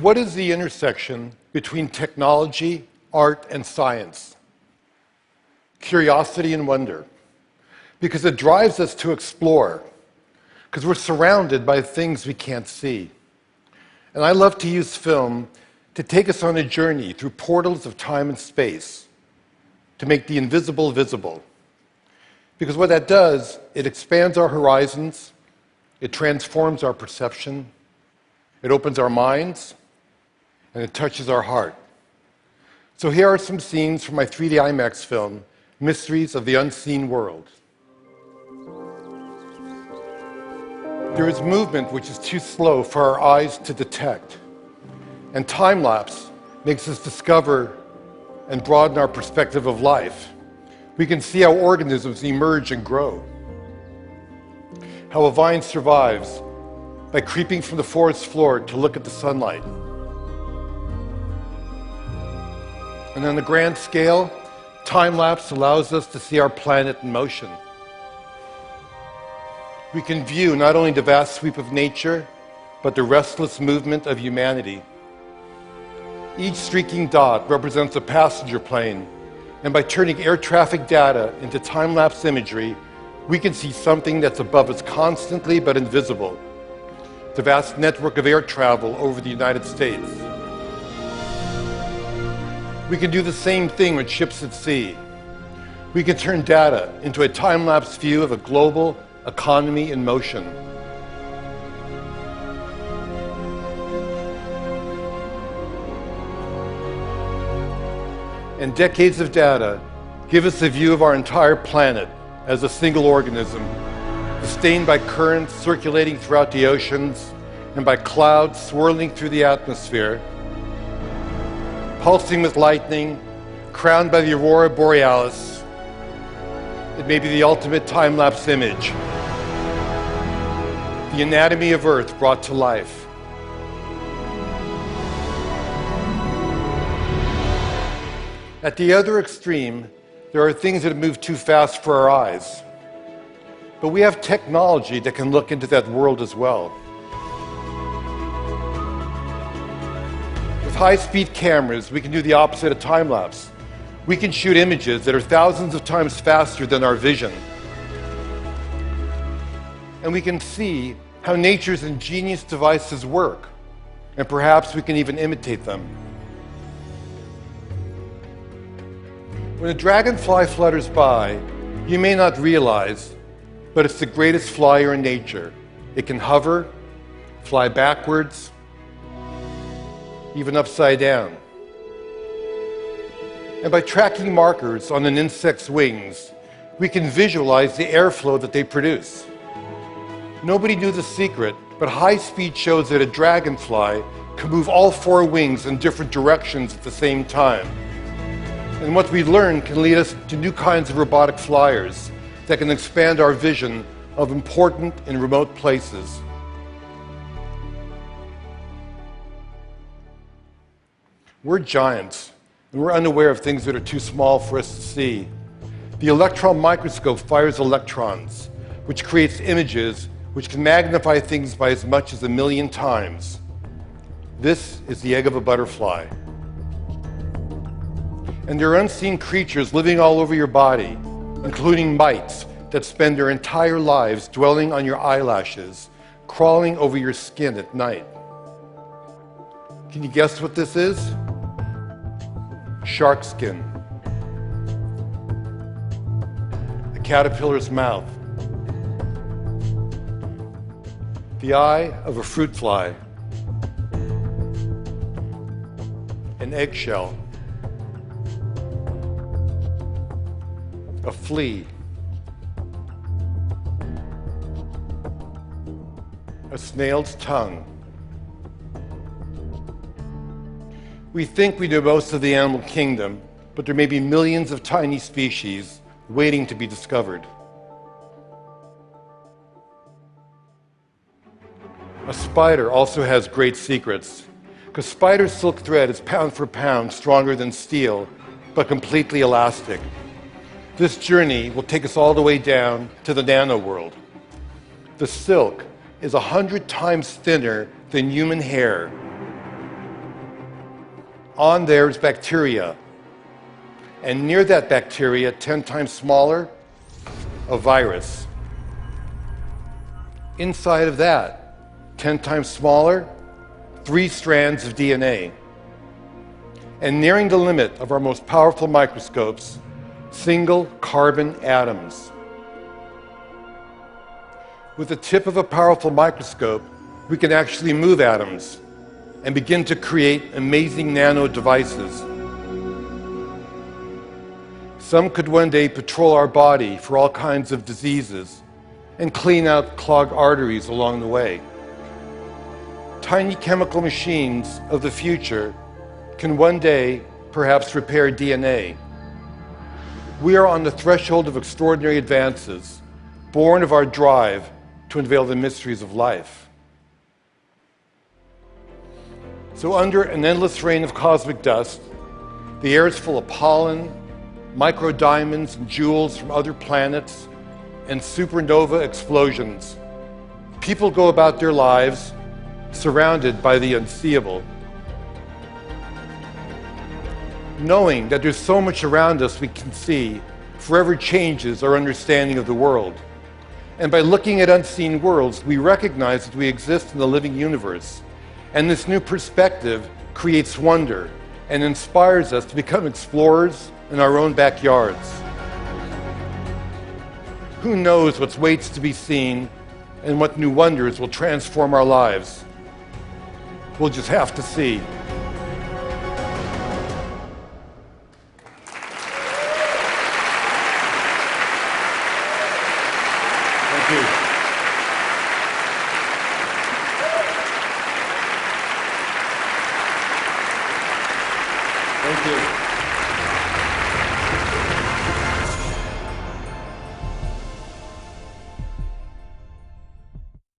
What is the intersection between technology, art, and science? Curiosity and wonder. Because it drives us to explore. Because we're surrounded by things we can't see. And I love to use film to take us on a journey through portals of time and space, to make the invisible visible. Because what that does, it expands our horizons, it transforms our perception, it opens our minds, and it touches our heart. So here are some scenes from my 3D IMAX film, Mysteries of the Unseen World. There is movement which is too slow for our eyes to detect. And time-lapse makes us discover and broaden our perspective of life. We can see how organisms emerge and grow. How a vine survives by creeping from the forest floor to look at the sunlight. And on a grand scale, time-lapse allows us to see our planet in motion. We can view not only the vast sweep of nature, but the restless movement of humanity. Each streaking dot represents a passenger plane, and by turning air traffic data into time-lapse imagery, we can see something that's above us constantly but invisible. The vast network of air travel over the United States. We can do the same thing with ships at sea. We can turn data into a time-lapse view of a global economy in motion. And decades of data give us a view of our entire planet as a single organism, sustained by currents circulating throughout the oceans and by clouds swirling through the atmosphere, pulsing with lightning, crowned by the aurora borealis. It may be the ultimate time-lapse image. The anatomy of Earth brought to life. At the other extreme, there are things that move too fast for our eyes. But we have technology that can look into that world as well. With high-speed cameras, we can do the opposite of time-lapse. We can shoot images that are thousands of times faster than our vision. And we can see how nature's ingenious devices work, and perhaps we can even imitate them. When a dragonfly flutters by, you may not realize, but it's the greatest flyer in nature. It can hover, fly backwards, even upside down. And by tracking markers on an insect's wings, we can visualize the airflow that they produce. Nobody knew the secret, but high speed shows that a dragonfly can move all four wings in different directions at the same time. And what we learn can lead us to new kinds of robotic flyers that can expand our vision of important and remote places. We're giants, and we're unaware of things that are too small for us to see. The electron microscope fires electrons, which creates images which can magnify things by as much as 1,000,000 times. This is the egg of a butterfly. And there are unseen creatures living all over your body, including mites that spend their entire lives dwelling on your eyelashes, crawling over your skin at night. Can you guess what this is? Shark skin. A caterpillar's mouth. The eye of a fruit fly. An eggshell. A flea. A snail's tongue. We think we know most of the animal kingdom, but there may be millions of tiny species waiting to be discovered. A spider also has great secrets, because spider silk thread is pound for pound stronger than steel, but completely elastic. This journey will take us all the way down to the nano world. The silk is 100 times thinner than human hair, On there is bacteria. And near that bacteria, 10 times smaller, a virus. Inside of that, 10 times smaller, 3 strands of DNA. And nearing the limit of our most powerful microscopes, single carbon atoms. With the tip of a powerful microscope, we can actually move atoms and begin to create amazing nano devices. Some could one day patrol our body for all kinds of diseases and clean out clogged arteries along the way. Tiny chemical machines of the future can one day perhaps repair DNA. We are on the threshold of extraordinary advances, born of our drive to unveil the mysteries of life. So under an endless rain of cosmic dust, the air is full of pollen, microdiamonds and jewels from other planets, and supernova explosions. People go about their lives surrounded by the unseeable, knowing that there's so much around us we can see forever changes our understanding of the world. And by looking at unseen worlds, we recognize that we exist in the living universe. And this new perspective creates wonder and inspires us to become explorers in our own backyards. Who knows what waits to be seen and what new wonders will transform our lives? We'll just have to see. Thank you. Thank you.